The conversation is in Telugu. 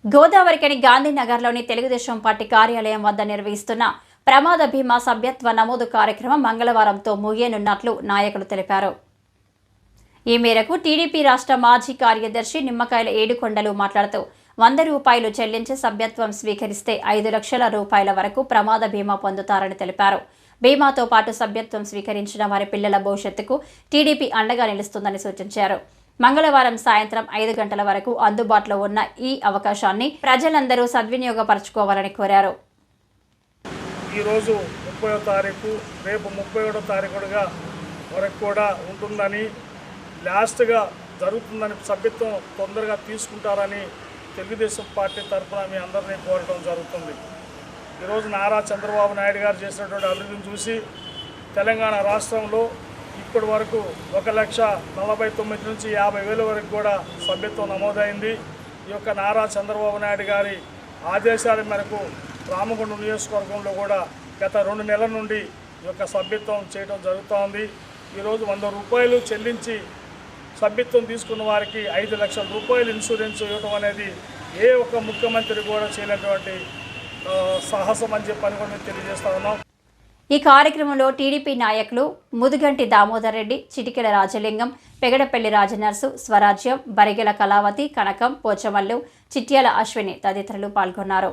గోదావరికని గాంధీనగర్లోని తెలుగుదేశం పార్టీ కార్యాలయం వద్ద నిర్వహిస్తున్న ప్రమాద బీమా సభ్యత్వ నమోదు కార్యక్రమం మంగళవారంతో ముగియనున్నట్లు నాయకులు తెలిపారు. ఈ మేరకు టీడీపీ రాష్ట్ర మాజీ కార్యదర్శి నిమ్మకాయల ఏడుకొండలు మాట్లాడుతూ 100 రూపాయలు చెల్లించి సభ్యత్వం స్వీకరిస్తే 5 లక్షల రూపాయల వరకు ప్రమాద బీమా పొందుతారని తెలిపారు. బీమాతో పాటు సభ్యత్వం స్వీకరించిన వారి పిల్లల భవిష్యత్తుకు టీడీపీ అండగా నిలుస్తుందని సూచించారు. మంగళవారం సాయంత్రం 5 గంటల వరకు అందుబాటులో ఉన్న ఈ అవకాశాన్ని ప్రజలందరూ సద్వినియోగపరచుకోవాలని కోరారు. ఈరోజు 30వ తారీఖు, రేపు 31వ తారీఖుగా వరకు కూడా ఉంటుందని, లాస్ట్గా జరుగుతుందని, సభ్యత్వం తొందరగా తీసుకుంటారని తెలుగుదేశం పార్టీ తరఫున మీ అందరినీ కోరడం జరుగుతుంది. ఈరోజు నారా చంద్రబాబు నాయుడు గారు చేసినటువంటి అభివృద్ధిని చూసి తెలంగాణ రాష్ట్రంలో ఇప్పటి వరకు 1,49,000 నుంచి 50,000 వరకు కూడా సభ్యత్వం నమోదైంది. ఈ యొక్క నారా చంద్రబాబు నాయుడు గారి ఆదేశాల మేరకు రామగుండం నియోజకవర్గంలో కూడా గత 2 నెలల నుండి ఈ యొక్క సభ్యత్వం చేయడం జరుగుతోంది. ఈరోజు 100 రూపాయలు చెల్లించి సభ్యత్వం తీసుకున్న వారికి 5 లక్షల రూపాయలు ఇన్సూరెన్స్ ఇవ్వడం అనేది ఏ ఒక్క ముఖ్యమంత్రి కూడా చేయనటువంటి సాహసం అని చెప్పని కూడా మేము తెలియజేస్తా ఉన్నాం. ఈ కార్యక్రమంలో టీడీపీ నాయకులు ముదుగంటి దామోదర్ రెడ్డి, చిటికెల రాజలింగం, పెగడపల్లి రాజనర్సు, స్వరాజ్యం, బరిగెల కళావతి, కనకం, పోచమల్లు, చిట్యాల అశ్విని తదితరులు పాల్గొన్నారు.